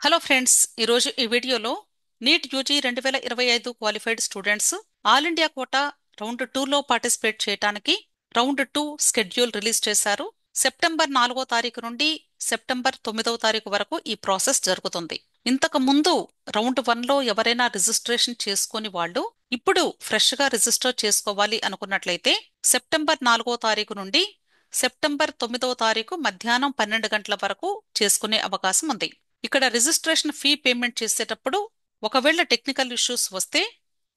Hello friends, ఈరోజు ఈ వీడియోలో NEET UG 2025 qualified students all India quota round 2లో పార్టిసిపేట్ చేయడానికి రౌండ్ 2 స్కెడ్యూల్ రిలీజ్ చేశారు. సెప్టెంబర్ 4వ తారీఖు నుండి సెప్టెంబర్ 9వ తారీఖు వరకు ఈ ప్రాసెస్ జరుగుతుంది. ఇంతకు ముందు రౌండ్ 1లో ఎవరైనా రిజిస్ట్రేషన్ చేసుకుని వాళ్ళు ఇప్పుడు ఫ్రెష్ గా రిజిస్టర్ చేసుకోవాలి అనుకున్నట్లయితే సెప్టెంబర్ 4వ తారీఖు నుండి సెప్టెంబర్ 9వ తారీఖు మధ్యాహ్నం 12 గంటల వరకు చేసుకునే అవకాశం ఉంది. ఇక్కడ రిజిస్ట్రేషన్ ఫీ పేమెంట్ చేసేటప్పుడు ఒకవేళ టెక్నికల్ ఇష్యూస్ వస్తే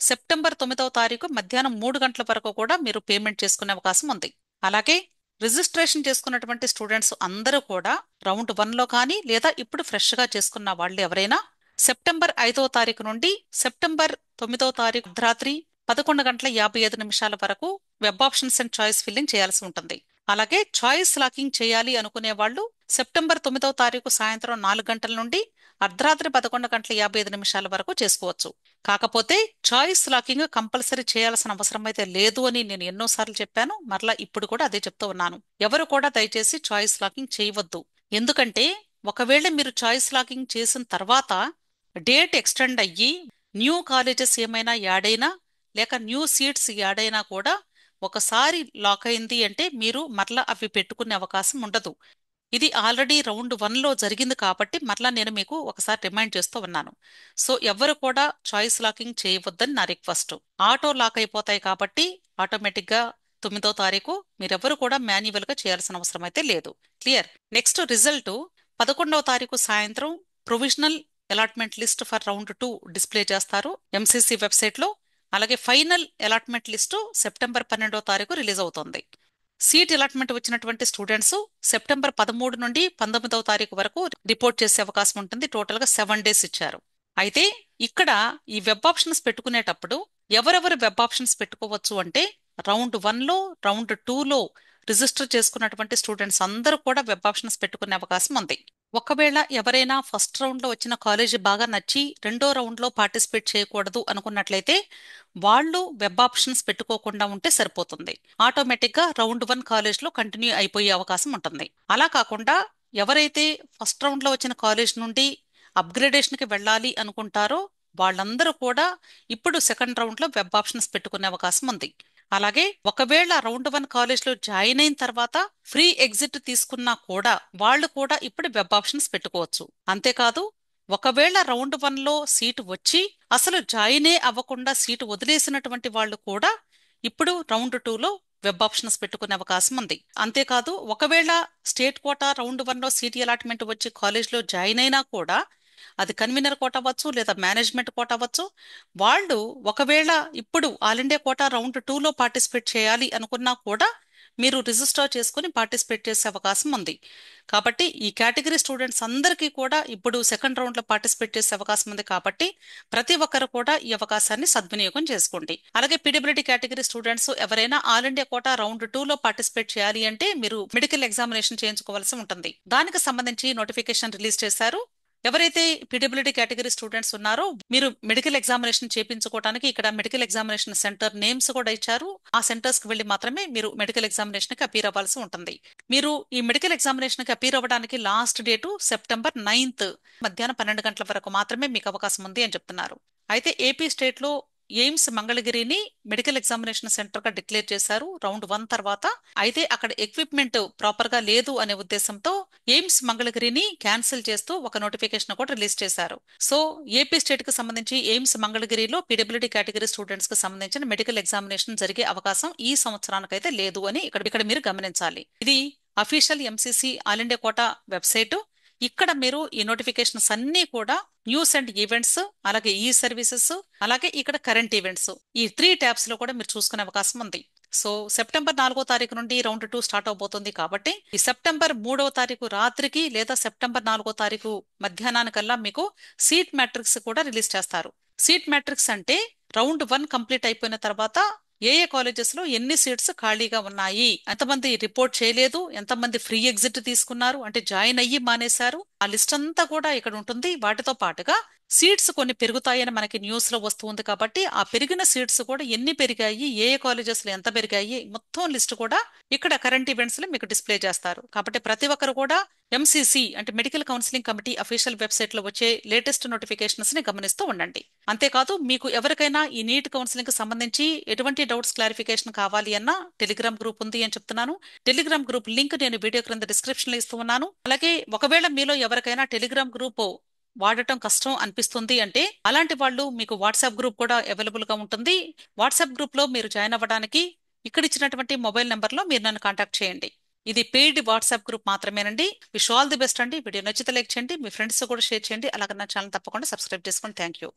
సెప్టెంబర్ 9వ తారీఖు మధ్యాహ్నం 3 గంటల వరకు కూడా మీరు పేమెంట్ చేసుకునే అవకాశం ఉంది. అలాగే రిజిస్ట్రేషన్ చేసుకున్నటువంటి స్టూడెంట్స్ అందరూ కూడా రౌండ్ 1లో కానీ లేదా ఇప్పుడు ఫ్రెష్ గా చేసుకున్న వాళ్ళు ఎవరైనా సెప్టెంబర్ 5వ తారీఖు నుండి సెప్టెంబర్ 9వ తారీఖు అర్ధరాత్రి 11:55 వరకు web options and choice filling చేయాల్సి ఉంటుంది. అలాగే చాయిస్ లాకింగ్ చేయాలి అనుకునే వాళ్ళు సెప్టెంబర్ 9వ తారీఖు సాయంత్రం 4 గంటల నుండి అర్ధరాత్రి 11:55 వరకు చేసుకోవచ్చు. కాకపోతే చాయిస్ లాకింగ్ కంపల్సరీ చేయాల్సిన అవసరం అయితే లేదు అని నేను ఎన్నోసార్లు చెప్పాను. మరలా ఇప్పుడు కూడా అదే చెప్తూ ఉన్నాను. ఎవరు కూడా దయచేసి చాయిస్ లాకింగ్ చేయవద్దు. ఎందుకంటే ఒకవేళ మీరు చాయిస్ లాకింగ్ చేసిన తర్వాత డేట్ ఎక్స్టెండ్ అయ్యి న్యూ కాలేజెస్ ఏమైనా యాడ్ అయినా లేక న్యూ సీట్స్ యాడ్ అయినా కూడా ఒకసారి లాక్ అయింది అంటే మీరు మరలా అవి పెట్టుకునే అవకాశం ఉండదు. ఇది ఆల్రెడీ రౌండ్ 1లో జరిగింది కాబట్టి మరలా నేను మీకు ఒకసారి రిమైండ్ చేస్తూ ఉన్నాను. సో ఎవ్వరు కూడా చాయిస్ లాకింగ్ చేయవద్దని నా రిక్వెస్ట్. ఆటో లాక్ అయిపోతాయి కాబట్టి ఆటోమేటిక్గా 9వ తారీఖు మీరెవ్వరు కూడా మాన్యువల్ గా చేయాల్సిన అవసరం అయితే లేదు. క్లియర్. నెక్స్ట్ రిజల్ట్ 11వ తారీఖు సాయంత్రం provisional allotment list for round 2 display చేస్తారు ఎంసీసీ వెబ్సైట్ లో. అలాగే ఫైనల్ అలాట్మెంట్ లిస్టు సెప్టెంబర్ 12వ తారీఖు రిలీజ్ అవుతోంది. సీట్ అలాట్మెంట్ వచ్చినటువంటి స్టూడెంట్స్ సెప్టెంబర్ 13 నుండి 19వ తారీఖు వరకు రిపోర్ట్ చేసే అవకాశం ఉంటుంది. టోటల్ గా 7 డేస్ ఇచ్చారు. అయితే ఇక్కడ ఈ వెబ్ ఆప్షన్స్ పెట్టుకునేటప్పుడు ఎవరెవరు వెబ్ ఆప్షన్స్ పెట్టుకోవచ్చు అంటే రౌండ్ 1లో రౌండ్ 2లో రిజిస్టర్ చేసుకున్నటువంటి స్టూడెంట్స్ అందరూ కూడా వెబ్ ఆప్షన్స్ పెట్టుకునే అవకాశం ఉంది. ఒకవేళ ఎవరైనా ఫస్ట్ రౌండ్ లో వచ్చిన కాలేజీ బాగా నచ్చి రెండో రౌండ్ లో పార్టిసిపేట్ చేయకూడదు అనుకున్నట్లయితే వాళ్ళు వెబ్ ఆప్షన్స్ పెట్టుకోకుండా ఉంటే సరిపోతుంది. ఆటోమేటిక్ గా రౌండ్ 1 కాలేజ్ లో కంటిన్యూ అయిపోయే అవకాశం ఉంటుంది. అలా కాకుండా ఎవరైతే ఫస్ట్ రౌండ్ లో వచ్చిన కాలేజ్ నుండి అప్గ్రేడేషన్ కి వెళ్ళాలి అనుకుంటారో వాళ్ళందరూ కూడా ఇప్పుడు సెకండ్ రౌండ్ లో వెబ్ ఆప్షన్స్ పెట్టుకునే అవకాశం ఉంది. అలాగే ఒకవేళ రౌండ్ 1 కాలేజ్ లో జాయిన్ అయిన తర్వాత ఫ్రీ ఎగ్జిట్ తీసుకున్నా కూడా వాళ్ళు కూడా ఇప్పుడు వెబ్ ఆప్షన్స్ పెట్టుకోవచ్చు. అంతేకాదు ఒకవేళ రౌండ్ 1లో సీటు వచ్చి అసలు జాయినే అవ్వకుండా సీటు వదిలేసినటువంటి వాళ్ళు కూడా ఇప్పుడు రౌండ్ 2లో వెబ్ ఆప్షన్స్ పెట్టుకునే అవకాశం ఉంది. అంతేకాదు ఒకవేళ స్టేట్ కోటా రౌండ్ 1లో సీట్ అలాట్మెంట్ వచ్చి కాలేజ్లో జాయిన్ అయినా కూడా అది కన్వీనర్ కోట అవ్వచ్చు లేదా మేనేజ్మెంట్ కోట అవ్వచ్చు. వాళ్ళు ఒకవేళ ఇప్పుడు ఆల్ ఇండియా కోటా రౌండ్ 2లో పార్టిసిపేట్ చేయాలి అనుకున్నా కూడా మీరు రిజిస్టర్ చేసుకుని పార్టిసిపేట్ చేసే అవకాశం ఉంది. కాబట్టి ఈ కేటగిరీ స్టూడెంట్స్ అందరికీ కూడా ఇప్పుడు సెకండ్ రౌండ్ లో పార్టిసిపేట్ చేసే అవకాశం ఉంది. కాబట్టి ప్రతి ఒక్కరు కూడా ఈ అవకాశాన్ని సద్వినియోగం చేసుకోండి. అలాగే పీడబ్ల్యూడీ కేటగిరీ స్టూడెంట్స్ ఎవరైనా ఆల్ ఇండియా కోటా రౌండ్ 2లో పార్టిసిపేట్ చేయాలి అంటే మీరు మెడికల్ ఎగ్జామినేషన్ చేయించుకోవాల్సి ఉంటుంది. దానికి సంబంధించి నోటిఫికేషన్ రిలీజ్ చేశారు. ఎవరైతే పీడబ్ల్యూడీ కేటగిరీ స్టూడెంట్స్ ఉన్నారో మీరు మెడికల్ ఎగ్జామినేషన్ చేయించుకోవడానికి ఇక్కడ మెడికల్ ఎగ్జామినేషన్ సెంటర్ నేమ్స్ కూడా ఇచ్చారు. ఆ సెంటర్స్ కి వెళ్లి మాత్రమే మీరు మెడికల్ ఎగ్జామినేషన్ కి అపీర్ అవ్వాల్సి ఉంటుంది. మీరు ఈ మెడికల్ ఎగ్జామినేషన్ కి అపీర్ అవ్వడానికి లాస్ట్ డేటు సెప్టెంబర్ 9th మధ్యాహ్నం 12 గంటల వరకు మాత్రమే మీకు అవకాశం ఉంది అని చెప్తున్నారు. అయితే ఏపీ స్టేట్ లో ఎయిమ్స్ మంగళగిరిని మెడికల్ ఎగ్జామినేషన్ సెంటర్ గా డిక్లేర్ చేశారు రౌండ్ 1 తర్వాత. అయితే అక్కడ ఎక్విప్మెంట్ ప్రాపర్ గా లేదు అనే ఉద్దేశంతో ఎయిమ్స్ మంగళగిరిని క్యాన్సిల్ చేస్తూ ఒక నోటిఫికేషన్ కూడా రిలీజ్ చేశారు. సో ఏపీ స్టేట్ కి సంబంధించి ఎయిమ్స్ మంగళగిరిలో పీడబ్ల్యూడీ కేటగిరీ స్టూడెంట్స్ కి సంబంధించిన మెడికల్ ఎగ్జామినేషన్ జరిగే అవకాశం ఈ సంవత్సరానికైతే లేదు అని ఇక్కడ మీరు గమనించాలి. ఇది official MCC all India quota website. ఇక్కడ మీరు ఈ నోటిఫికేషన్స్ అన్ని కూడా న్యూస్ అండ్ ఈవెంట్స్, అలాగే ఈ సర్వీసెస్, అలాగే ఇక్కడ కరెంట్ ఈవెంట్స్, ఈ 3 ట్యాబ్స్ లో కూడా మీరు చూసుకునే అవకాశం ఉంది. సో సెప్టెంబర్ 4వ తారీఖు నుండి రౌండ్ 2 స్టార్ట్ అవబోతుంది కాబట్టి ఈ సెప్టెంబర్ 3వ తారీఖు రాత్రికి లేదా సెప్టెంబర్ 4వ తారీఖు మధ్యాహ్నానికల్లా మీకు సీట్ మ్యాట్రిక్స్ కూడా రిలీజ్ చేస్తారు. సీట్ మ్యాట్రిక్స్ అంటే రౌండ్ 1 కంప్లీట్ అయిపోయిన తర్వాత ఏ ఏ కాలేజెస్ లో ఎన్ని సీట్స్ ఖాళీగా ఉన్నాయి, ఎంతమంది రిపోర్ట్ చేయలేదు, ఎంతమంది ఫ్రీ ఎగ్జిట్ తీసుకున్నారు అంటే జాయిన్ అయ్యి మానేశారు, ఆ లిస్ట్ అంతా కూడా ఇక్కడ ఉంటుంది. వాటితో పాటుగా సీట్స్ కొన్ని పెరుగుతాయని మనకి న్యూస్ లో వస్తుంది కాబట్టి ఆ పెరిగిన సీట్స్ కూడా ఎన్ని పెరిగాయి, ఏ ఏ కాలేజెస్ లో ఎంత పెరిగాయి, మొత్తం లిస్ట్ కూడా ఇక్కడ కరెంట్ ఈవెంట్స్ లో మీకు డిస్ప్లే చేస్తారు. కాబట్టి ప్రతి ఒక్కరు కూడా ఎంసీసీ అంటే medical counselling committee official website లో వచ్చే లేటెస్ట్ నోటిఫికేషన్స్ ని గమనిస్తూ ఉండండి. అంతేకాదు మీకు ఎవరికైనా ఈ నీట్ కౌన్సిలింగ్ కి సంబంధించి ఎటువంటి డౌట్స్ క్లారిఫికేషన్ కావాలి అన్నా టెలిగ్రామ్ గ్రూప్ ఉంది అని చెప్తున్నాను. టెలిగ్రామ్ గ్రూప్ లింక్ నేను వీడియో క్రింద డిస్క్రిప్షన్ లో ఇస్తూ ఉన్నాను. అలాగే ఒకవేళ మీలో ఎవరికైనా టెలిగ్రామ్ గ్రూప్ వాడటం కష్టం అనిపిస్తుంది అంటే అలాంటి వాళ్ళు మీకు వాట్సాప్ గ్రూప్ కూడా అవైలబుల్ గా ఉంటుంది. వాట్సాప్ గ్రూప్ లో మీరు జాయిన్ అవ్వడానికి ఇక్కడ ఇచ్చినటువంటి మొబైల్ నెంబర్ లో మీరు నన్ను కాంటాక్ట్ చేయండి. ఇది పెయిడ్ వాట్సాప్ గ్రూప్ మాత్రమేనండి. విష్ ఆల్ ది బెస్ట్ అండి. వీడియో నచ్చితే లైక్ చేయండి, మీ ఫ్రెండ్స్ కూడా షేర్ చేయండి. అలాగే నా ఛానల్ తప్పకుండా సబ్స్క్రైబ్ చేసుకోండి. Thank you.